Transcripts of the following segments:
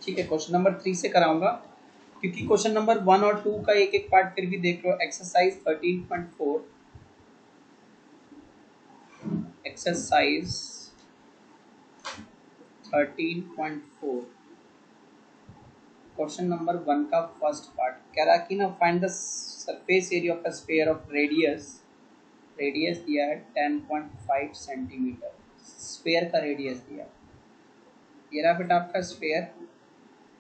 ठीक है, question number 3 से कराऊंगा क्योंकि क्वेश्चन नंबर 1 और 2 का एक एक पार्ट फिर भी देख लो। एक्सरसाइज 13.4 एक्सरसाइज 13.4 क्वेश्चन नंबर 1 का फर्स्ट पार्ट कह रहा कि ना find the surface area of a sphere of radius दिया है 10.5 सेंटीमीटर। स्फीयर का रेडियस दिया, ये रहा बेटा आपका स्फीयर,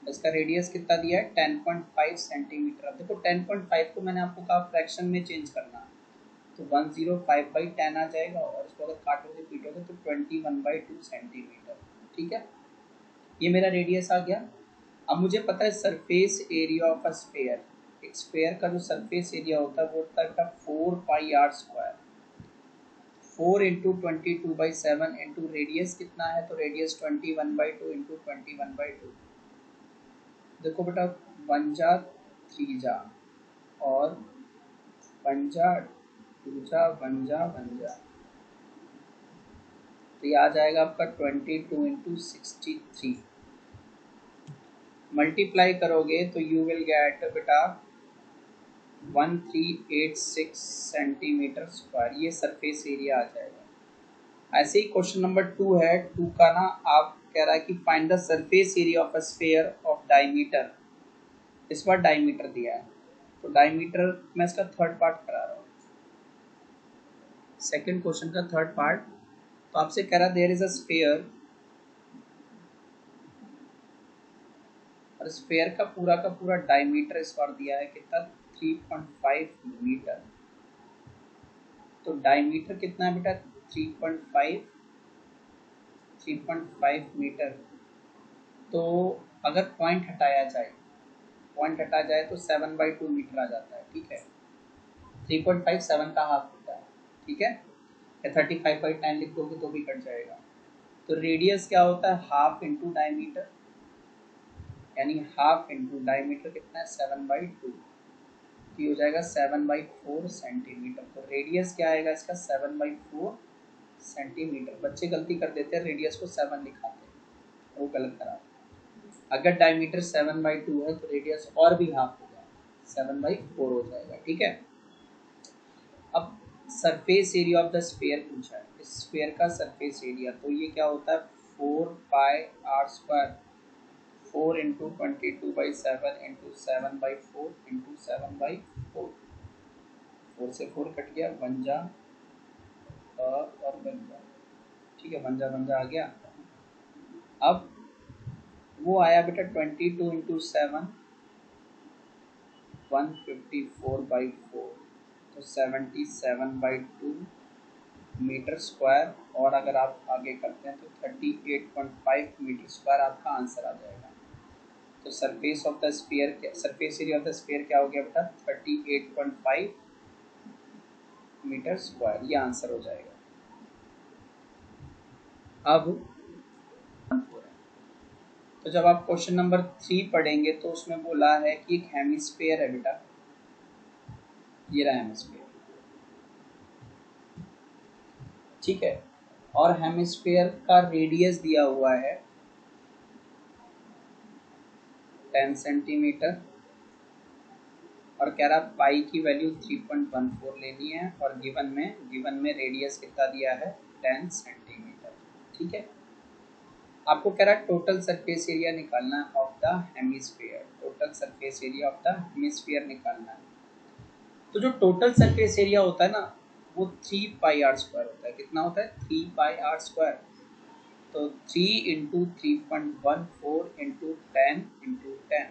इसका रेडियस कितना दिया है 10.5 सेंटीमीटर। अब देखो 10.5 को मैंने आपको कहा फ्रैक्शन में चेंज करना, तो 105/10 आ जाएगा और इसको अगर काटोगे पीटोगे तो 21/2 सेंटीमीटर। ठीक है, ये मेरा रेडियस आ गया। अब मुझे पता है surface area of a sphere, एक स्फीयर का जो सरफेस एरिया होता है वो होता है बेटा 4πr²। 4 इंटू 22/7 इंटू रेडियस कितना है, तो रेडियस 21/2 इंटू 21/2। देखो बेटा 1 जा 3 जा और 1 जा 2 जा 1 जा 1 जा, तो ये आ जाएगा आपका 22 इंटू 63। मल्टीप्लाई करोगे तो यू विल गेट बेटा 1386 सेंटीमीटर स्क्वायर, ये सरफेस एरिया आ जाएगा। ऐसे ही क्वेश्चन नंबर 2 है, 2 का ना आप कह रहा है कि find the surface area of a sphere of diameter. इस बार डायमीटर दिया है, तो डायमीटर मैं इसका थर्ड पार्ट करा रहा हूँ, सेकंड क्वेश्चन का थर्ड पार्ट। तो आपसे कह रहा देयर इज अ स्फीयर, और स्फीयर का पूरा डायमीटर इस बार दिया है कितना 3.5 मीटर। तो डायमीटर कितना है बेटा 3.5 मीटर। तो अगर पॉइंट हटाया जाए तो 7/2 मीटर आ जाता है। ठीक है, 3.5 7 का हाफ होता है। ठीक है, या 35/10 लिख दोगे तो भी कट जाएगा। तो रेडियस क्या होता है हाफ इंटू डायमीटर, यानी हाफ इंटू डायमीटर कितना है 7/2, तो हो जाएगा 7/4 सेंटीमीटर। तो रेडियस क्या आएगा इसका 7/4 सेंटीमीटर। बच्चे गलती कर देते हैं, रेडियस को 7 लिखाते हैं, वो गलत करा। अगर डायमीटर 7/2 है तो रेडियस और भी हाफ हो जाएगा, 7/4 हो जाएगा। ठीक है, अब surface area of the sphere पूछा है, इस स्फीयर का सरफेस एरिया, तो ये क्या होता है 4πr²। 4 इंटू 22/7 इंटू 7/4 इंटू 7/4, 4 से 4 कट गया, 1 जा और 1 जा। ठीक है, 1 जा आ गया। अब वो आया बेटा 22 इंटू 7 154/4, तो 77/2 मीटर स्क्वायर। और अगर आप आगे करते हैं तो 38.5 मीटर स्क्वायर आपका आंसर आ जाएगा। तो surface of the sphere, surface area of the sphere क्या हो गया बेटा 38.5 मीटर स्क्वायर, ये आंसर हो जाएगा। अब तो जब आप क्वेश्चन नंबर 3 पढ़ेंगे तो उसमें बोला है कि एक हेमिस्फीयर है बेटा, ये रहा हेमिस्फीयर। ठीक है, और हेमिस्फीयर का रेडियस दिया हुआ है 10 सेंटीमीटर, और कह रहा पाई की वैल्यू 3.14 लेनी है, और गिवन में रेडियस कितना दिया है 10 सेंटीमीटर। ठीक है, आपको कह रहा है टोटल सरफेस एरिया निकालना है of the hemisphere, total surface area of the hemisphere निकालना है। तो जो टोटल सरफेस एरिया होता है ना वो 3πr² होता है। कितना होता है 3πr²। तो 3 इंटू 3.14 इंटू 10 इंटू 10,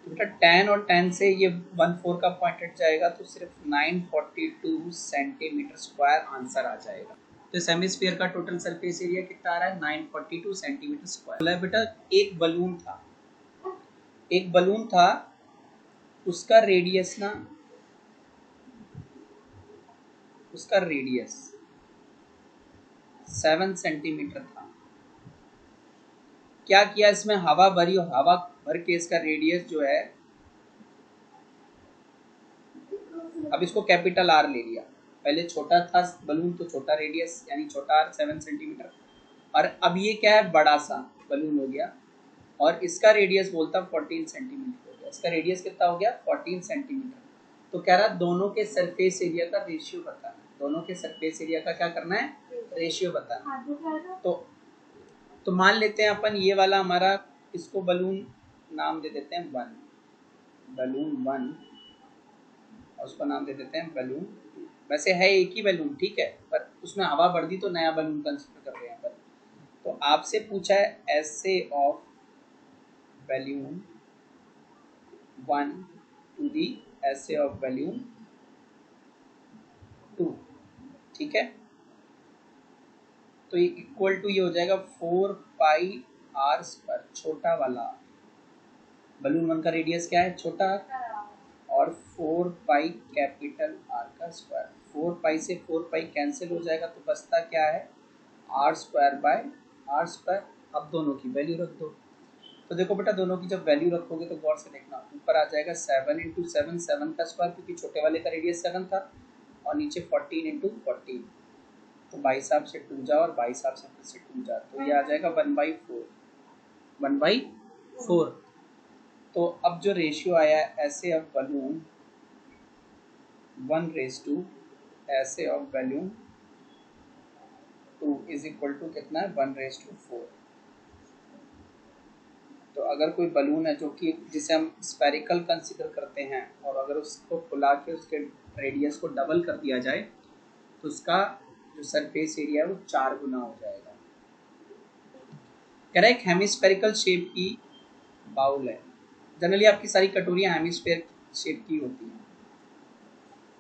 तो बेटा 10 और 10 से ये 14 का पॉइंट हट जाएगा, तो सिर्फ 942 सेंटीमीटर स्क्वायर आंसर आ जाएगा। तो इस हेमिस्फीयर का टोटल सरफेस एरिया कितना आ रहा है 942 सेंटीमीटर स्क्वायर। बोला बेटा एक बलून था, उसका रेडियस 7 सेंटीमीटर था। क्या किया इसमें हवा भरी, और हवा भर के इसका रेडियस जो है, अब इसको कैपिटल आर ले लिया। पहले छोटा था बलून तो छोटा रेडियस यानी छोटा आर 7 सेंटीमीटर, और अब ये क्या है बड़ा सा बलून हो गया, और इसका रेडियस बोलता 14 सेंटीमीटर हो गया। इसका रेडियस कितना हो गया 14 सेंटीमीटर। तो कह रहा दोनों के सरफेस एरिया का रेशियो बताना है, दोनों के सरफेस एरिया का क्या करना है, रेशियो बताना है। तो मान लेते हैं अपन ये वाला हमारा, इसको बलून नाम दे देते हैं 1, बलून 1, और उसको नाम दे देते हैं बलून 2। वैसे है एक ही बलून, ठीक है, पर उसमें हवा बढ़ दी तो नया बलून कंसीडर कर रहे हैं अपन। तो आपसे पूछा है essay of balloon 1 to the essay of balloon 2, ठीक है। तो ये इक्वल टू ये हो जाएगा 4 पाई आर स्क्वायर, छोटा वाला बलून 1 का रेडियस क्या है, छोटा, और 4 पाई कैपिटल आर का स्क्वायर। 4 पाई से 4 पाई कैंसिल हो जाएगा तो बचता क्या है, R square by R square. अब दोनों की वैल्यू रख दो। तो देखो बेटा, दोनों की जब वैल्यू रखोगे तो गौर से देखना, ऊपर आ जाएगा 7 इंटू 7, 7 का स्क्वायर क्योंकि छोटे वाले का रेडियस 7 था, और नीचे 14 इंटू 14, तो 22 से 2 जा और 22 से फिर से 2 जा, तो ये आ जाएगा 1/4, 1/4। तो अब जो रेशियो आया है ऐसे ऑफ बलून 1 ऐसे of balloon 2 is equal to कितना है, 1/4। तो अगर कोई बलून है जो कि जिसे हम स्फेरिकल कंसीडर करते हैं, और अगर उसको फुला के उसके रेडियस को डबल कर दिया जाए तो उसका जो सरफेस एरिया है वो 4 गुना हो जाएगा। कह रहा है एक हेमिस्फेरिकल शेप की बाउल है, जनरली आपकी सारी कटोरियां हेमिस्फेयर शेप की होती हैं।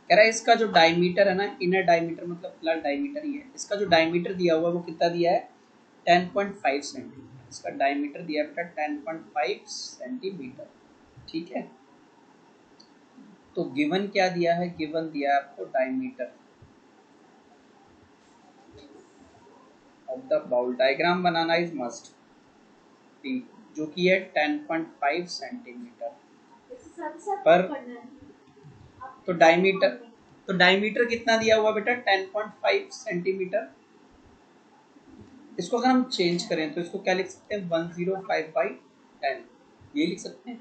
कह रहा है इसका जो डायमीटर है ना, इनर डायमीटर मतलब फिलहाल डायमीटर ही है, इसका जो डायमीटर दिया हुआ है वो कितना दिया है, 10.5 सेंटीमीटर। इसका डायमीटर दिया है बेटा 10.5 सेंटीमीटर, ठीक है। तो गिवन क्या दिया है, गिवन दिया है आपको diameter of the bowl. Diagram बनाना इज मस्ट, जो कि है 10.5 सेंटीमीटर पर। तो डायमीटर कितना दिया हुआ बेटा, 10.5 सेंटीमीटर। इसको अगर हम चेंज करें तो इसको क्या लिख सकते हैं, 105/10 ये लिख सकते हैं।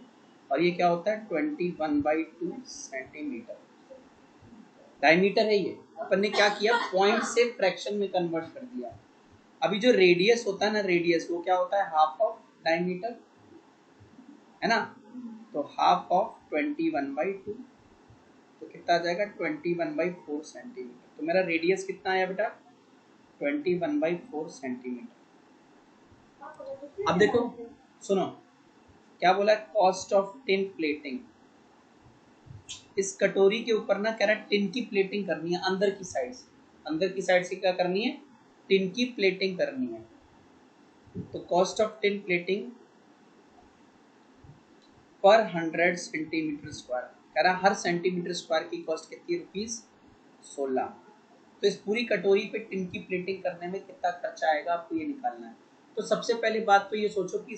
और ये क्या होता है, 21/2 सेंटीमीटर डायमीटर है ये। अपन ने क्या किया, पॉइंट से फ्रैक्शन में कन्वर्ट कर दिया। अभी जो रेडियस होता है ना, रेडियस वो क्या होता है, हाफ ऑफ डायमीटर, है ना। तो हाफ ऑफ 21/2 तो कितना आ जाएगा, 21/4 सेंटीमीटर। तो मेरा रेडियस कितना आया बेटा, 21/4 सेंटीमीटर। अब देखो सुनो क्या बोला है, कॉस्ट ऑफ टिन प्लेटिंग। इस कटोरी के ऊपर ना कह रहा है टिन की प्लेटिंग करनी है अंदर की साइड से, अंदर की साइड से क्या करनी है, टिन की प्लेटिंग करनी है। तो कॉस्ट ऑफ टिन प्लेटिंग पर 100 सेंटीमीटर स्क्वायर, कह रहा हर सेंटीमीटर स्क्वायर की कॉस्ट कितनी, ₹16। तो इस पूरी कटोरी पे टिन की प्लेटिंग करने में कितना खर्चा आएगा आपको ये निकालना है। तो सबसे पहले बात तो ये सोचो कि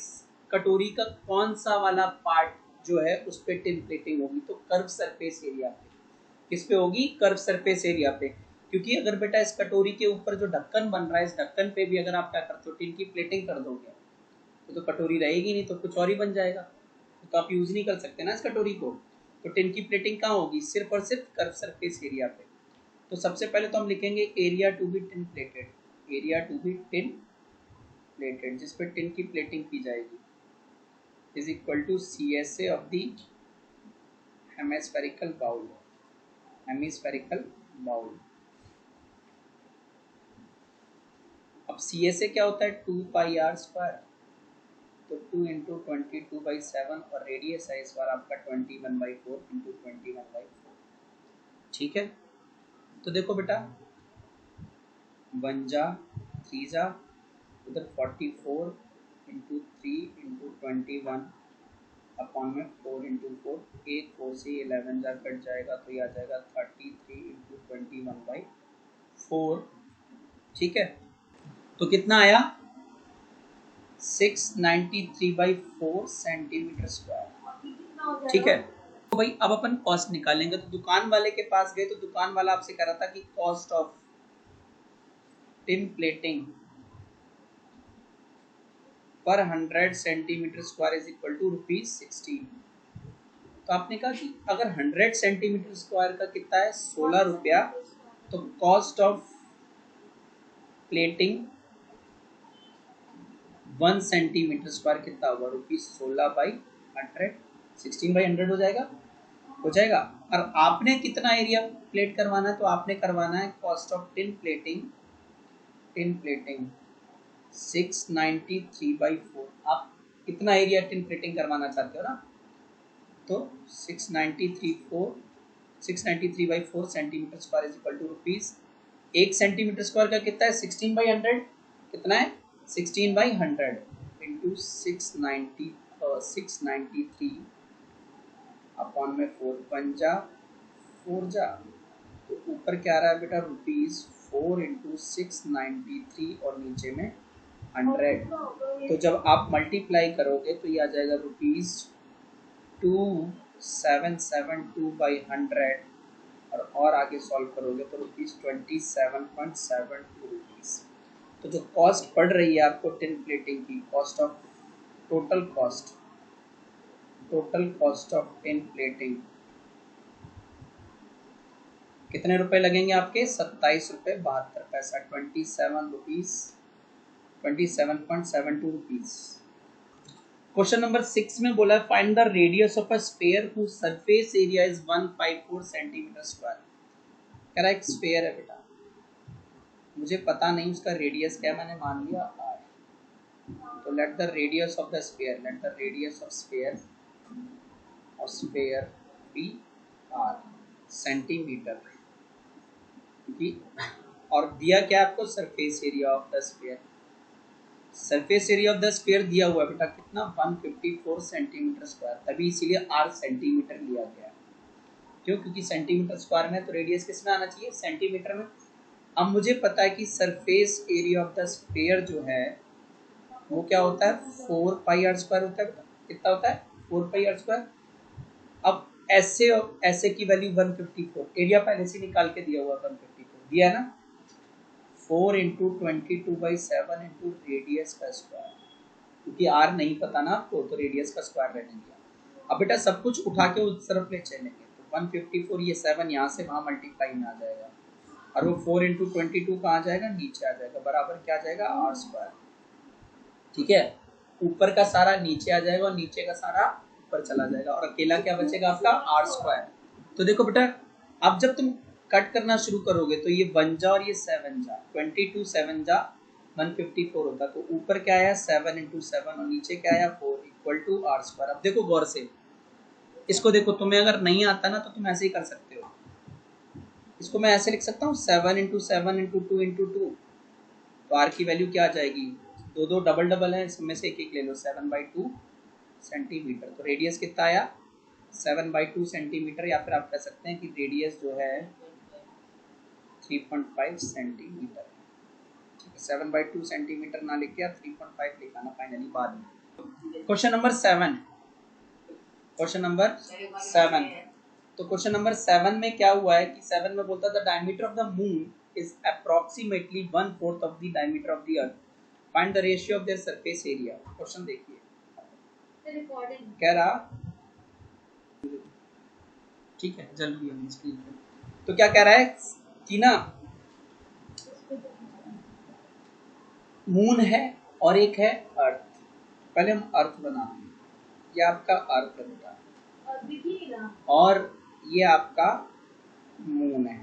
कटोरी का कौन सा वाला पार्ट जो है उस पे टिन प्लेटिंग होगी, तो कर्व सरफेस एरिया पे। किस पे होगी, कर्व सरफेस एरिया पे। क्योंकि अगर बेटा इस कटोरी के ऊपर जो ढक्कन बन रहा है, इस ढक्कन पे भी अगर आप क्या करते हो, टिन की प्लेटिंग कर दोगे तो कटोरी रहेगी नहीं, तो कुछ और ही बन जाएगा, तो आप यूज नहीं कर सकते ना इस कटोरी को। तो टिन की प्लेटिंग कहाँ होगी, सिर्फ और सिर्फ कर्व सरफेस एरिया पे। तो सबसे पहले तो हम लिखेंगे area to be tin plated, area to be tin plated जिस पे टिन की प्लेटिंग की जाएगी, is equal to CSA of the hemispherical bowl, hemispherical bowl. अब CSA क्या होता है, 2 पाई आर स्क्वायर, तो 2 इंटू 22/7, और रेडियस है इस बार आपका 21/4 इंटू 21/4, ठीक है। तो देखो बेटा 1 जा 3 जा, उधर 44 इंटू 3 इंटू 21 अपॉन में 4 इंटू 4, 1 4 से 11 जा कट जाएगा तो ये आ जाएगा 33 इंटू 21/4, ठीक है। तो कितना आया, 693/4 सेंटीमीटर स्क्वायर, ठीक है। तो भाई अब अपन कॉस्ट निकालेंगे। तो दुकान वाले के पास गए तो दुकान वाला आपसे कह रहा था कि कॉस्ट ऑफ टिन प्लेटिंग पर 100 centimetre square is equal to ₹16। तो आपने कहा कि अगर 100 सेंटीमीटर स्क्वायर का कितना है 16 रुपया, तो cost of plating 1 centimetre square कितना होगा ₹16/100, 16/100 हो जाएगा। और आपने कितना एरिया प्लेट करवाना है, तो आपने करवाना है कॉस्ट ऑफ टिन प्लेटिंग 693/4। आप कितना एरिया टिन प्लेटिंग करवाना चाहते हो ना, तो 693/4 centimetre square is equal to rupees. 1 centimetre square का कितना है 16/100, कितना है 16/100 इंटू 693 अपॉन में 4 पंजा 4 जा, तो ऊपर क्या आ रहा है बेटा ₹4 इंटू 693 और नीचे में 100। तो जब आप मल्टीप्लाई करोगे तो ये आ जाएगा ₹2772/100 और आगे सॉल्व करोगे तो ₹27.72। तो जो कॉस्ट पड़ रही है आपको टिन प्लेटिंग की, cost of total cost of tin plating कितने रुपए लगेंगे आपके ₹27.72, 27.72। क्वेश्चन नंबर 6 में बोला है find the radius of a sphere whose surface area is 154 centimetre square. कह रहा है एक स्फीयर है बेटा, मुझे पता नहीं उसका रेडियस क्या है, मैंने मान लिया r। तो let the radius of the sphere, let the radius of sphere be r centimetre, और दिया क्या आपको surface area of the sphere. Surface area of the sphere दिया हुआ है बेटा कितना 154 सेंटीमीटर स्क्वायर, तभी इसीलिए r सेंटीमीटर लिया गया। क्यों? क्योंकि सेंटीमीटर स्क्वायर में तो रेडियस किस में आना चाहिए, सेंटीमीटर में। अब मुझे पता है कि surface area of the sphere जो है वो क्या होता है 4πr² होता है। कितना होता है 4πr²। अब ऐसे की वैल्यू 154, एरिया पहले से निकाल के दिया हुआ 154 दिया है ना, 4 इंटू 22/7 इंटू रेडियस का स्क्वायर, क्योंकि r नहीं पता ना आपको तो रेडियस का स्क्वायर रहने दिया। अब बेटा सब कुछ उठा के उस तरफ ले चलेंगे, तो 154 ये 7 यहाँ से वहाँ मल्टीप्लाई में आ जाएगा, और वो 4 इंटू 22 कहाँ जाएगा, नीचे आ जाएगा, बराबर क्या आ जाएगा r²। ठीक है, ऊपर का सारा नीचे आ जाएगा और नीचे का सारा ऊपर चला जाएगा, और अकेला क्या बचेगा आपका r²। तो देखो बेटा अब जब तुम कट करना शुरू करोगे तो ये 1 जा और ये 7 जा, 22 7 जा 154 होता, तो ऊपर क्या आया 7 इंटू 7 और नीचे क्या आया 4 इक्वल टू r²। अब देखो गौर से इसको देखो, तुम्हें अगर नहीं आता ना तो तुम ऐसे ही कर सकते हो, इसको मैं ऐसे लिख सकता हूँ 7 इंटू 7 इंटू 2 इंटू 2, तो r की वैल्यू क्या आ जाएगी, दो डबल डबल है, इसमें से एक एक ले लो, 7/2 सेंटीमीटर। तो रेडियस कितना आया 7/2 सेंटीमीटर, या फिर आप कह सकते हैं कि रेडियस जो है 3.5 सेंटीमीटर। 7/2 सेंटीमीटर ना लिख के आप 3.5 लिखाना फाइनली बाद में। Question number 7, question number 7। तो क्वेश्चन नंबर 7 में क्या हुआ है कि 7 में बोलता था diameter of the moon is approximately 1/4 of the diameter of the earth, find the ratio of their surface area. Question देखिए कह रहा, ठीक है जल्दी हम स्क्रीन पे, तो क्या कह रहा है कि ना मून है और एक है अर्थ। पहले हम अर्थ बनाते हैं, ये आपका अर्थ है और ये आपका मून है।